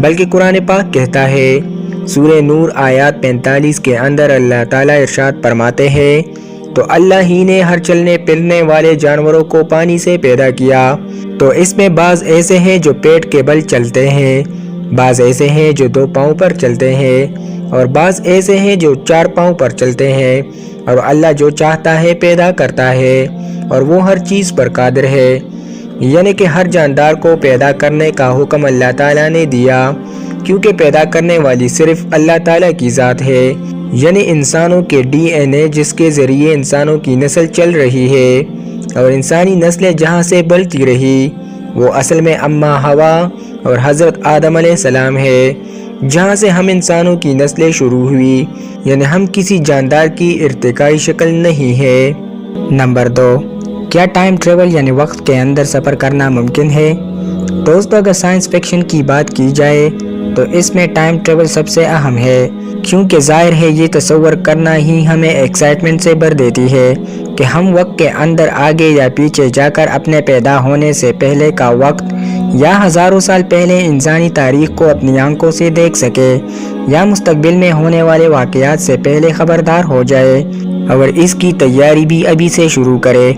بلکہ قرآن پاک کہتا ہے سورہ نور آیات 45 کے اندر اللہ تعالیٰ ارشاد فرماتے ہیں تو اللہ ہی نے ہر چلنے پھرنے والے جانوروں کو پانی سے پیدا کیا، تو اس میں بعض ایسے ہیں جو پیٹ کے بل چلتے ہیں، بعض ایسے ہیں جو 2 پاؤں پر چلتے ہیں، اور بعض ایسے ہیں جو 4 پاؤں پر چلتے ہیں، اور اللہ جو چاہتا ہے پیدا کرتا ہے اور وہ ہر چیز پر قادر ہے۔ یعنی کہ ہر جاندار کو پیدا کرنے کا حکم اللہ تعالیٰ نے دیا، کیونکہ پیدا کرنے والی صرف اللہ تعالیٰ کی ذات ہے۔ یعنی انسانوں کے ڈی این اے جس کے ذریعے انسانوں کی نسل چل رہی ہے اور انسانی نسلیں جہاں سے بلتی رہی، وہ اصل میں اماں ہوا اور حضرت آدم علیہ السلام ہے، جہاں سے ہم انسانوں کی نسلیں شروع ہوئی، یعنی ہم کسی جاندار کی ارتقائی شکل نہیں ہے۔ نمبر 2، کیا ٹائم ٹریول یعنی وقت کے اندر سفر کرنا ممکن ہے؟ دوستو، اگر سائنس فکشن کی بات کی جائے تو اس میں ٹائم ٹریول سب سے اہم ہے، کیونکہ ظاہر ہے یہ تصور کرنا ہی ہمیں ایکسائٹمنٹ سے بھر دیتی ہے کہ ہم وقت کے اندر آگے یا پیچھے جا کر اپنے پیدا ہونے سے پہلے کا وقت یا ہزاروں سال پہلے انسانی تاریخ کو اپنی آنکھوں سے دیکھ سکے، یا مستقبل میں ہونے والے واقعات سے پہلے خبردار ہو جائے اور اس کی تیاری بھی ابھی سے شروع کرے۔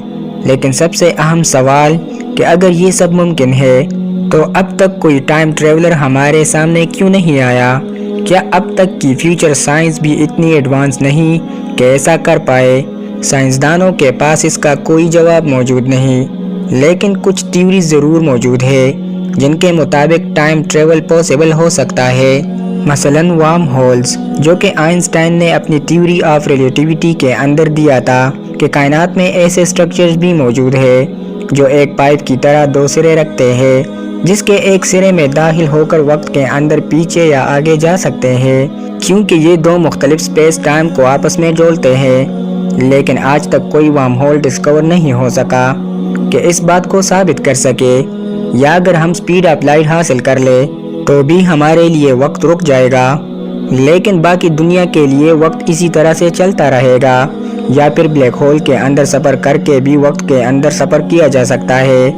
لیکن سب سے اہم سوال کہ اگر یہ سب ممکن ہے تو اب تک کوئی ٹائم ٹریولر ہمارے سامنے کیوں نہیں آیا؟ کیا اب تک کی فیوچر سائنس بھی اتنی ایڈوانس نہیں کہ ایسا کر پائے؟ سائنسدانوں کے پاس اس کا کوئی جواب موجود نہیں، لیکن کچھ تھیوریز ضرور موجود ہے جن کے مطابق ٹائم ٹریول پاسبل ہو سکتا ہے۔ مثلاً وارم ہولز، جو کہ آئنسٹائن نے اپنی تھیوری آف ریلیٹیوٹی کے اندر دیا تھا کہ کائنات میں ایسے اسٹرکچرز بھی موجود ہیں جو ایک پائپ کی طرح 2 سرے رکھتے ہیں، جس کے ایک سرے میں داخل ہو کر وقت کے اندر پیچھے یا آگے جا سکتے ہیں، کیونکہ یہ 2 مختلف سپیس ٹائم کو آپس میں جوڑتے ہیں۔ لیکن آج تک کوئی وارم ہول ڈسکور نہیں ہو سکا کہ اس بات کو ثابت کر سکے، یا اگر ہم سپیڈ آف لائٹ حاصل کر لے تو بھی ہمارے لیے وقت رک جائے گا، لیکن باقی دنیا کے لیے وقت اسی طرح سے چلتا رہے گا۔ یا پھر بلیک ہول کے اندر سفر کر کے بھی وقت کے اندر سفر کیا جا سکتا ہے،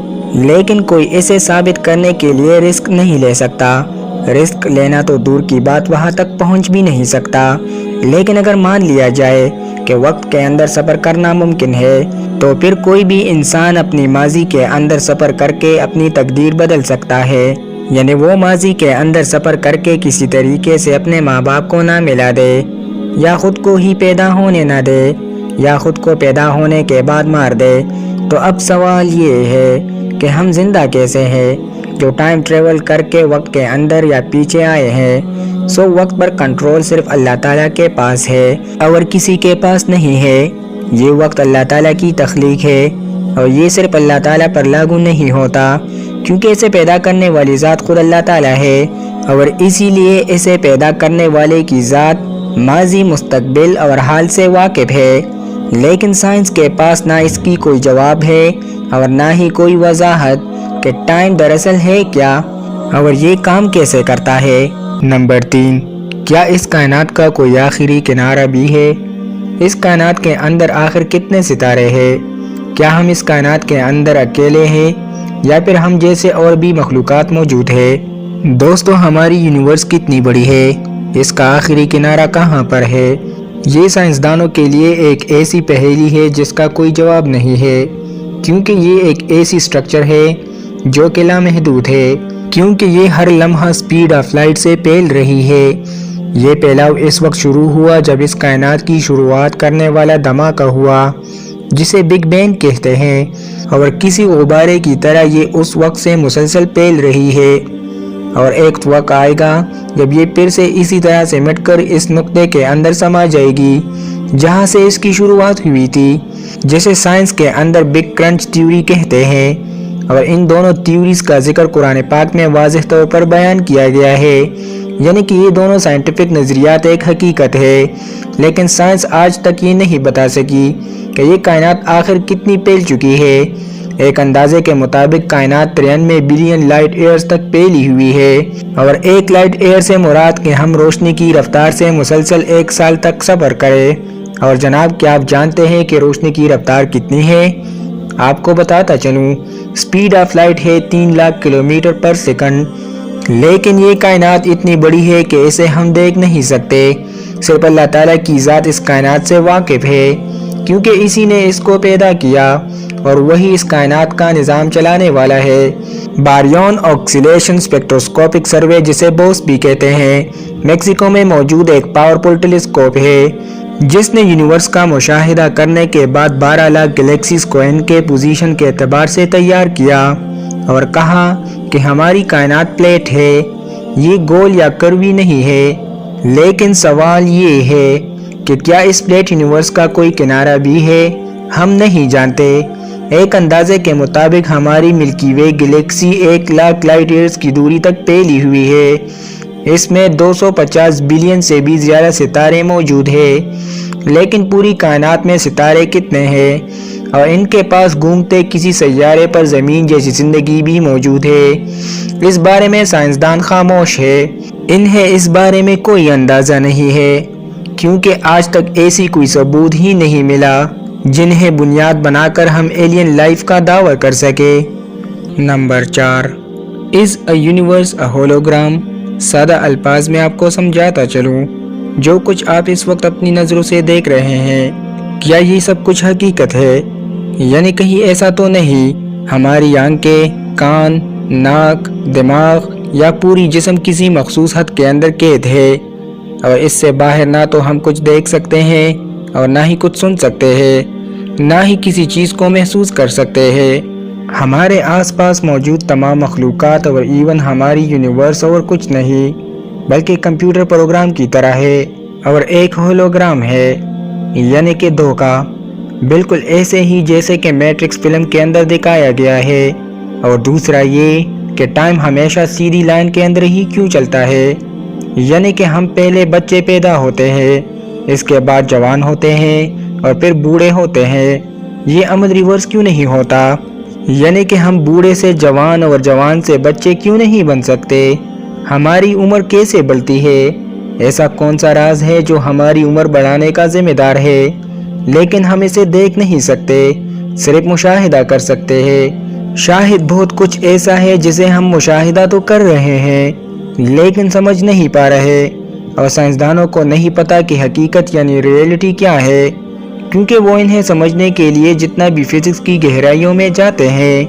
لیکن کوئی اسے ثابت کرنے کے لیے رسک نہیں لے سکتا۔ رسک لینا تو دور کی بات، وہاں تک پہنچ بھی نہیں سکتا۔ لیکن اگر مان لیا جائے کہ وقت کے اندر سفر کرنا ممکن ہے، تو پھر کوئی بھی انسان اپنی ماضی کے اندر سفر کر کے اپنی تقدیر بدل سکتا ہے۔ یعنی وہ ماضی کے اندر سفر کر کے کسی طریقے سے اپنے ماں باپ کو نہ ملا دے، یا خود کو ہی پیدا ہونے نہ دے، یا خود کو پیدا ہونے کے بعد مار دے۔ تو اب سوال یہ ہے کہ ہم زندہ کیسے ہیں جو ٹائم ٹریول کر کے وقت کے اندر یا پیچھے آئے ہیں؟ وقت پر کنٹرول صرف اللہ تعالیٰ کے پاس ہے اور کسی کے پاس نہیں ہے۔ یہ وقت اللہ تعالیٰ کی تخلیق ہے اور یہ صرف اللہ تعالیٰ پر لاگو نہیں ہوتا، کیونکہ اسے پیدا کرنے والی ذات خود اللہ تعالیٰ ہے، اور اسی لیے اسے پیدا کرنے والے کی ذات ماضی، مستقبل اور حال سے واقف ہے۔ لیکن سائنس کے پاس نہ اس کی کوئی جواب ہے اور نہ ہی کوئی وضاحت کہ ٹائم دراصل ہے کیا اور یہ کام کیسے کرتا ہے۔ نمبر 3، کیا اس کائنات کا کوئی آخری کنارہ بھی ہے؟ اس کائنات کے اندر آخر کتنے ستارے ہیں؟ کیا ہم اس کائنات کے اندر اکیلے ہیں یا پھر ہم جیسے اور بھی مخلوقات موجود ہیں؟ دوستو، ہماری یونیورس کتنی بڑی ہے؟ اس کا آخری کنارہ کہاں پر ہے؟ یہ سائنسدانوں کے لیے ایک ایسی پہیلی ہے جس کا کوئی جواب نہیں ہے، کیونکہ یہ ایک ایسی سٹرکچر ہے جو کہ لامحدود ہے، کیونکہ یہ ہر لمحہ سپیڈ آف لائٹ سے پھیل رہی ہے۔ یہ پھیلاؤ اس وقت شروع ہوا جب اس کائنات کی شروعات کرنے والا دھماکہ ہوا، جسے بگ بینگ کہتے ہیں، اور کسی غبارے کی طرح یہ اس وقت سے مسلسل پھیل رہی ہے، اور ایک وقت آئے گا جب یہ پھر سے اسی طرح سے مٹ کر اس نقطے کے اندر سما جائے گی جہاں سے اس کی شروعات ہوئی تھی، جسے سائنس کے اندر بگ کرنچ تھیوری کہتے ہیں۔ اور ان دونوں تھیوریز کا ذکر قرآن پاک میں واضح طور پر بیان کیا گیا ہے، یعنی کہ یہ دونوں سائنٹیفک نظریات ایک حقیقت ہے، لیکن سائنس آج تک یہ نہیں بتا سکی کہ یہ کائنات آخر کتنی پھیل چکی ہے۔ ایک اندازے کے مطابق کائنات 93 بلین لائٹ ایئرز تک پھیلی ہوئی ہے، اور ایک لائٹ ایئر سے مراد کہ ہم روشنی کی رفتار سے مسلسل 1 سال تک سفر کریں۔ اور جناب، کیا آپ جانتے ہیں کہ روشنی کی رفتار کتنی ہے؟ آپ کو بتاتا چلوں، سپیڈ آف لائٹ ہے 3 لاکھ کلومیٹر پر سیکنڈ، لیکن یہ کائنات اتنی بڑی ہے کہ اسے ہم دیکھ نہیں سکتے۔ صرف اللہ تعالیٰ کی ذات اس کائنات سے واقف ہے، کیونکہ اسی نے اس کو پیدا کیا اور وہی اس کائنات کا نظام چلانے والا ہے۔ باریون آکسیلیشن اسپیکٹروسکوپک سروے، جسے بوس بھی کہتے ہیں، میکسیکو میں موجود ایک پاورفل ٹیلیسکوپ ہے جس نے یونیورس کا مشاہدہ کرنے کے بعد 12 لاکھ گلیکسیز کو ان کے پوزیشن کے اعتبار سے تیار کیا اور کہا کہ ہماری کائنات پلیٹ ہے، یہ گول یا کروی نہیں ہے۔ لیکن سوال یہ ہے کہ کیا اس پلیٹ یونیورس کا کوئی کنارہ بھی ہے؟ ہم نہیں جانتے۔ ایک اندازے کے مطابق ہماری ملکی وے گلیکسی 1 لاکھ لائٹ ایئرز کی دوری تک پھیلی ہوئی ہے۔ اس میں 250 بلین سے بھی زیادہ ستارے موجود ہیں۔ لیکن پوری کائنات میں ستارے کتنے ہیں اور ان کے پاس گھومتے کسی سیارے پر زمین جیسی زندگی بھی موجود ہے؟ اس بارے میں سائنسدان خاموش ہے۔ انہیں اس بارے میں کوئی اندازہ نہیں ہے، کیونکہ آج تک ایسی کوئی ثبوت ہی نہیں ملا جنہیں بنیاد بنا کر ہم ایلین لائف کا دعویٰ کر سکے۔ نمبر 4، از اے یونیورس اے ہولوگرام؟ سادہ الفاظ میں آپ کو سمجھاتا چلوں، جو کچھ آپ اس وقت اپنی نظروں سے دیکھ رہے ہیں، کیا یہ سب کچھ حقیقت ہے؟ یعنی کہیں ایسا تو نہیں ہماری آنکھیں، کان، ناک، دماغ یا پوری جسم کسی مخصوص حد کے اندر قید ہے اور اس سے باہر نہ تو ہم کچھ دیکھ سکتے ہیں اور نہ ہی کچھ سن سکتے ہیں، نہ ہی کسی چیز کو محسوس کر سکتے ہیں۔ ہمارے آس پاس موجود تمام مخلوقات اور ایون ہماری یونیورس اور کچھ نہیں بلکہ کمپیوٹر پروگرام کی طرح ہے اور ایک ہولوگرام ہے، یعنی کہ دھوکہ، بالکل ایسے ہی جیسے کہ میٹرکس فلم کے اندر دکھایا گیا ہے۔ اور دوسرا یہ کہ ٹائم ہمیشہ سیدھی لائن کے اندر ہی کیوں چلتا ہے؟ یعنی کہ ہم پہلے بچے پیدا ہوتے ہیں، اس کے بعد جوان ہوتے ہیں اور پھر بوڑھے ہوتے ہیں، یہ عمل ریورس کیوں نہیں ہوتا؟ یعنی کہ ہم بوڑھے سے جوان اور جوان سے بچے کیوں نہیں بن سکتے؟ ہماری عمر کیسے بڑھتی ہے؟ ایسا کون سا راز ہے جو ہماری عمر بڑھانے کا ذمہ دار ہے؟ لیکن ہم اسے دیکھ نہیں سکتے، صرف مشاہدہ کر سکتے ہیں۔ شاید بہت کچھ ایسا ہے جسے ہم مشاہدہ تو کر رہے ہیں لیکن سمجھ نہیں پا رہے، اور سائنسدانوں کو نہیں پتا کہ حقیقت یعنی ریئلٹی کیا ہے، کیونکہ وہ انہیں سمجھنے کے لیے جتنا بھی فزکس کی گہرائیوں میں جاتے ہیں،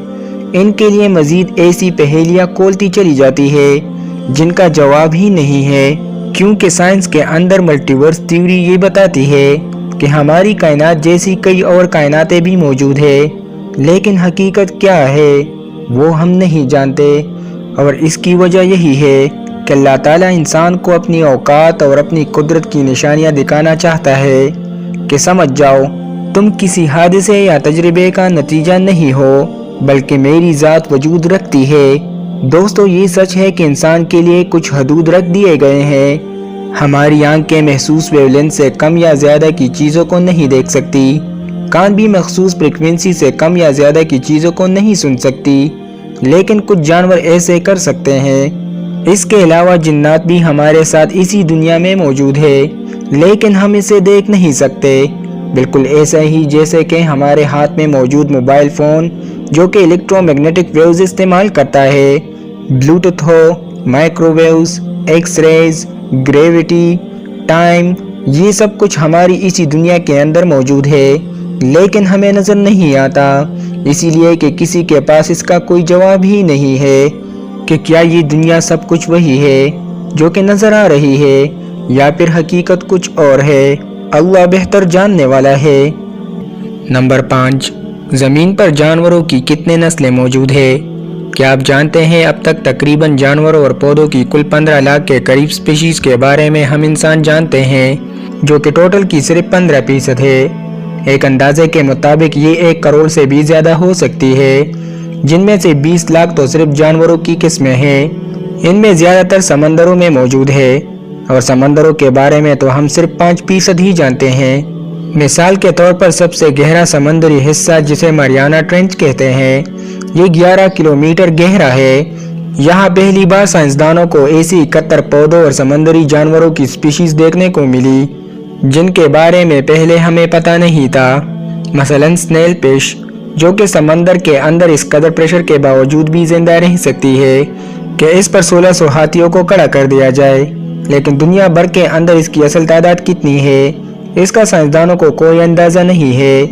ان کے لیے مزید ایسی پہیلیاں کھولتی چلی جاتی ہے جن کا جواب ہی نہیں ہے۔ کیونکہ سائنس کے اندر ملٹی ورس تھیوری یہ بتاتی ہے کہ ہماری کائنات جیسی کئی اور کائناتیں بھی موجود ہے، لیکن حقیقت کیا ہے وہ ہم نہیں جانتے، اور اس کی وجہ یہی ہے کہ اللہ تعالیٰ انسان کو اپنی اوقات اور اپنی قدرت کی نشانیاں دکھانا چاہتا ہے کہ سمجھ جاؤ تم کسی حادثے یا تجربے کا نتیجہ نہیں ہو بلکہ میری ذات وجود رکھتی ہے۔ دوستو، یہ سچ ہے کہ انسان کے لیے کچھ حدود رکھ دیے گئے ہیں۔ ہماری آنکھیں محسوس ویو لینتھ سے کم یا زیادہ کی چیزوں کو نہیں دیکھ سکتی، کان بھی مخصوص فریکوینسی سے کم یا زیادہ کی چیزوں کو نہیں سن سکتی، لیکن کچھ جانور ایسے کر سکتے ہیں۔ اس کے علاوہ جنات بھی ہمارے ساتھ اسی دنیا میں موجود ہے، لیکن ہم اسے دیکھ نہیں سکتے، بالکل ایسا ہی جیسے کہ ہمارے ہاتھ میں موجود موبائل فون جو کہ الیکٹرو میگنیٹک ویوز استعمال کرتا ہے، بلوٹوتھ ہو، micro waves, X rays, gravity, time, یہ سب کچھ ہماری اسی دنیا کے اندر موجود ہے لیکن ہمیں نظر نہیں آتا، اسی لیے کہ کسی کے پاس اس کا کوئی جواب ہی نہیں ہے کہ کیا یہ دنیا سب کچھ وہی ہے جو کہ نظر آ رہی ہے یا پھر حقیقت کچھ اور ہے۔ اللہ بہتر جاننے والا ہے۔ نمبر 5، زمین پر جانوروں کی کتنے نسلیں موجود ہیں؟ کیا آپ جانتے ہیں اب تک تقریباً جانوروں اور پودوں کی کل 15 لاکھ کے قریب سپیشیز کے بارے میں ہم انسان جانتے ہیں، جو کہ ٹوٹل کی صرف 15% ہے۔ ایک اندازے کے مطابق یہ 1 کروڑ سے بھی زیادہ ہو سکتی ہے، جن میں سے 20 لاکھ تو صرف جانوروں کی قسمیں ہیں۔ ان میں زیادہ تر سمندروں میں موجود ہے اور سمندروں کے بارے میں تو ہم صرف 5% ہی جانتے ہیں۔ مثال کے طور پر سب سے گہرا سمندری حصہ جسے ماریانا ٹرینچ کہتے ہیں، یہ 11 کلومیٹر گہرا ہے۔ یہاں پہلی بار سائنسدانوں کو ایسی 71 پودوں اور سمندری جانوروں کی سپیشیز دیکھنے کو ملی جن کے بارے میں پہلے ہمیں پتہ نہیں تھا، مثلاً سنیل فش جو کہ سمندر کے اندر اس قدر پریشر کے باوجود بھی زندہ رہ سکتی ہے، کہ اس پر 1600 ہاتھیوں کو کھڑا کر دیا جائے، لیکن دنیا بھر کے اندر اس کی اصل تعداد کتنی ہے اس کا سائنسدانوں کو کوئی اندازہ نہیں ہے،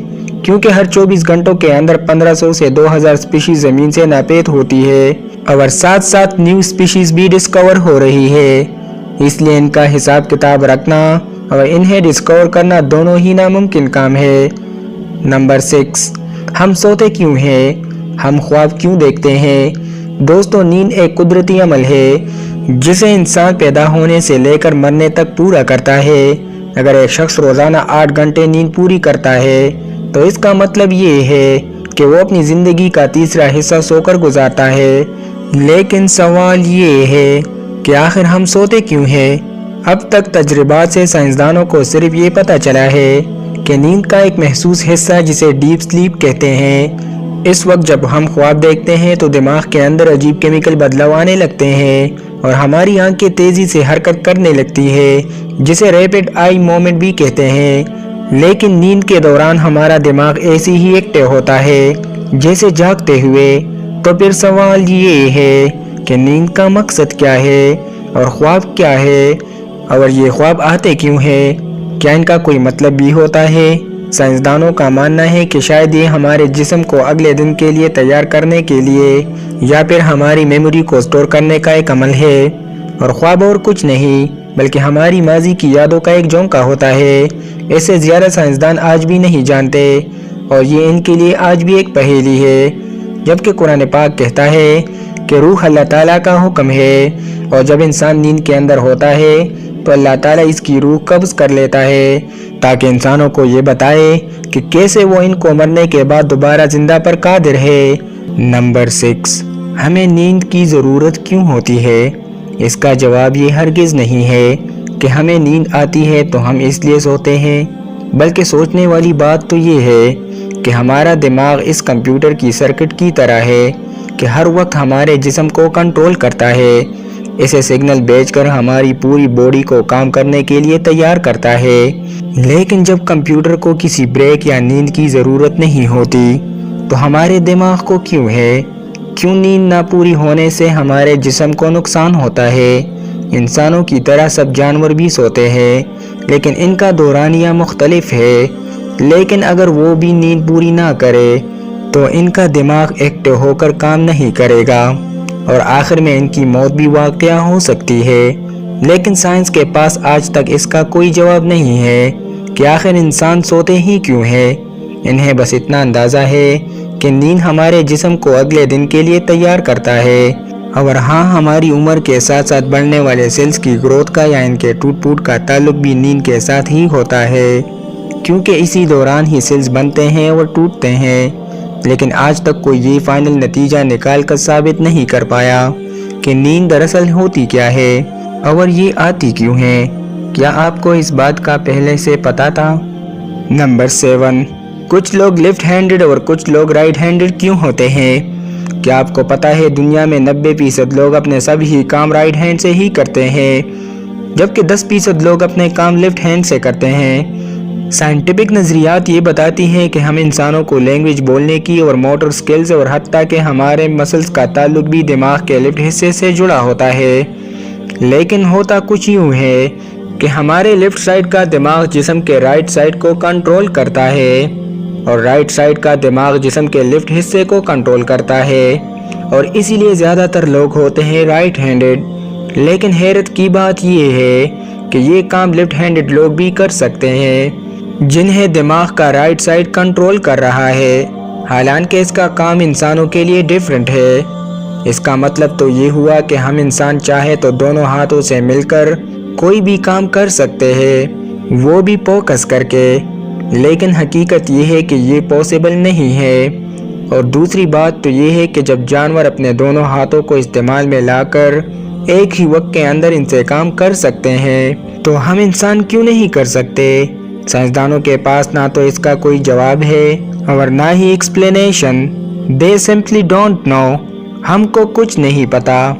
کیونکہ ہر 24 گھنٹوں کے اندر 1500 سے 2000 اسپیشیز زمین سے ناپید ہوتی ہے اور ساتھ ساتھ نیو اسپیشیز بھی ڈسکور ہو رہی ہے۔ اس لیے ان کا حساب کتاب رکھنا اور انہیں ڈسکور کرنا دونوں ہی ناممکن کام ہے۔ نمبر 6، ہم سوتے کیوں ہیں؟ ہم خواب کیوں دیکھتے ہیں؟ دوستو، نیند ایک قدرتی عمل ہے جسے انسان پیدا ہونے سے لے کر مرنے تک پورا کرتا ہے۔ اگر ایک شخص روزانہ 8 گھنٹے نیند پوری کرتا ہے تو اس کا مطلب یہ ہے کہ وہ اپنی زندگی کا تیسرا حصہ سو کر گزارتا ہے۔ لیکن سوال یہ ہے کہ آخر ہم سوتے کیوں ہیں؟ اب تک تجربات سے سائنسدانوں کو صرف یہ پتہ چلا ہے کہ نیند کا ایک محسوس حصہ جسے ڈیپ سلیپ کہتے ہیں، اس وقت جب ہم خواب دیکھتے ہیں تو دماغ کے اندر عجیب کیمیکل بدلاؤ آنے لگتے ہیں اور ہماری آنکھیں تیزی سے حرکت کرنے لگتی ہے جسے ریپڈ آئی موومنٹ بھی کہتے ہیں۔ لیکن نیند کے دوران ہمارا دماغ ایسی ہی ایکٹیو ہوتا ہے جیسے جاگتے ہوئے۔ تو پھر سوال یہ ہے کہ نیند کا مقصد کیا ہے اور خواب کیا ہے، اور یہ خواب آتے کیوں ہیں؟ کیا ان کا کوئی مطلب بھی ہوتا ہے؟ سائنسدانوں کا ماننا ہے کہ شاید یہ ہمارے جسم کو اگلے دن کے لیے تیار کرنے کے لیے یا پھر ہماری میموری کو سٹور کرنے کا ایک عمل ہے، اور خواب اور کچھ نہیں بلکہ ہماری ماضی کی یادوں کا ایک جھونکا ہوتا ہے۔ اس سے زیادہ سائنسدان آج بھی نہیں جانتے اور یہ ان کے لیے آج بھی ایک پہیلی ہے، جبکہ قرآن پاک کہتا ہے کہ روح اللہ تعالیٰ کا حکم ہے، اور جب انسان نیند کے اندر ہوتا ہے تو اللہ تعالیٰ اس کی روح قبض کر لیتا ہے تاکہ انسانوں کو یہ بتائے کہ کیسے وہ ان کو مرنے کے بعد دوبارہ زندہ پر قادر ہے۔ نمبر 6، ہمیں نیند کی ضرورت کیوں ہوتی ہے؟ اس کا جواب یہ ہرگز نہیں ہے کہ ہمیں نیند آتی ہے تو ہم اس لیے سوتے ہیں، بلکہ سوچنے والی بات تو یہ ہے کہ ہمارا دماغ اس کمپیوٹر کی سرکٹ کی طرح ہے کہ ہر وقت ہمارے جسم کو کنٹرول کرتا ہے، اسے سگنل بھیج کر ہماری پوری باڈی کو کام کرنے کے لیے تیار کرتا ہے۔ لیکن جب کمپیوٹر کو کسی بریک یا نیند کی ضرورت نہیں ہوتی تو ہمارے دماغ کو کیوں ہے؟ کیوں نیند نہ پوری ہونے سے ہمارے جسم کو نقصان ہوتا ہے؟ انسانوں کی طرح سب جانور بھی سوتے ہیں، لیکن ان کا دورانیہ مختلف ہے۔ لیکن اگر وہ بھی نیند پوری نہ کرے تو ان کا دماغ ایکٹیو ہو کر کام نہیں کرے گا اور آخر میں ان کی موت بھی واقع ہو سکتی ہے۔ لیکن سائنس کے پاس آج تک اس کا کوئی جواب نہیں ہے کہ آخر انسان سوتے ہی کیوں ہے۔ انہیں بس اتنا اندازہ ہے کہ نیند ہمارے جسم کو اگلے دن کے لیے تیار کرتا ہے، اور ہاں، ہماری عمر کے ساتھ ساتھ بڑھنے والے سیلز کی گروتھ کا یا ان کے ٹوٹ پھوٹ کا تعلق بھی نیند کے ساتھ ہی ہوتا ہے، کیونکہ اسی دوران ہی سیلز بنتے ہیں اور ٹوٹتے ہیں۔ لیکن آج تک کوئی یہ فائنل نتیجہ نکال کر ثابت نہیں کر پایا کہ نیند دراصل ہوتی کیا ہے اور یہ آتی کیوں ہے۔ کیا آپ کو اس بات کا پہلے سے پتا تھا؟ نمبر 7، کچھ لوگ لیفٹ ہینڈڈ اور کچھ لوگ رائٹ ہینڈڈ کیوں ہوتے ہیں؟ کیا آپ کو پتا ہے دنیا میں 90% لوگ اپنے سبھی کام رائٹ ہینڈ سے ہی کرتے ہیں، جبکہ 10% لوگ اپنے کام لیفٹ ہینڈ سے کرتے ہیں۔ سائنٹیفک نظریات یہ بتاتی ہیں کہ ہم انسانوں کو لینگویج بولنے کی اور موٹر سکلز اور حتیٰ کہ ہمارے مسلز کا تعلق بھی دماغ کے لیفٹ حصے سے جڑا ہوتا ہے۔ لیکن ہوتا کچھ یوں ہے کہ ہمارے لیفٹ سائیڈ کا دماغ جسم کے رائٹ سائیڈ کو کنٹرول کرتا ہے اور رائٹ سائیڈ کا دماغ جسم کے لیفٹ حصے کو کنٹرول کرتا ہے، اور اسی لیے زیادہ تر لوگ ہوتے ہیں رائٹ ہینڈڈ۔ لیکن حیرت کی بات یہ ہے کہ یہ کام لیفٹ ہینڈڈ لوگ بھی کر سکتے ہیں جنہیں دماغ کا رائٹ سائیڈ کنٹرول کر رہا ہے، حالانکہ اس کا کام انسانوں کے لیے ڈیفرنٹ ہے۔ اس کا مطلب تو یہ ہوا کہ ہم انسان چاہے تو دونوں ہاتھوں سے مل کر کوئی بھی کام کر سکتے ہیں، وہ بھی فوکس کر کے، لیکن حقیقت یہ ہے کہ یہ پاسبل نہیں ہے۔ اور دوسری بات تو یہ ہے کہ جب جانور اپنے دونوں ہاتھوں کو استعمال میں لا کر ایک ہی وقت کے اندر ان سے کام کر سکتے ہیں تو ہم انسان کیوں نہیں کر سکتے؟ سائنسدانوں کے پاس نہ تو اس کا کوئی جواب ہے اور نہ ہی explanation. They simply don't know۔ ہم کو کچھ نہیں پتا۔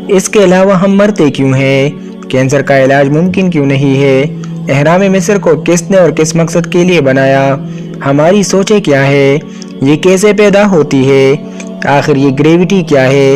اس کے علاوہ ہم مرتے کیوں ہیں؟ کینسر کا علاج ممکن کیوں نہیں ہے؟ اہرام مصر کو کس نے اور کس مقصد کے لیے بنایا؟ ہماری سوچیں کیا ہے؟ یہ کیسے پیدا ہوتی ہے؟ آخر یہ گریویٹی کیا ہے؟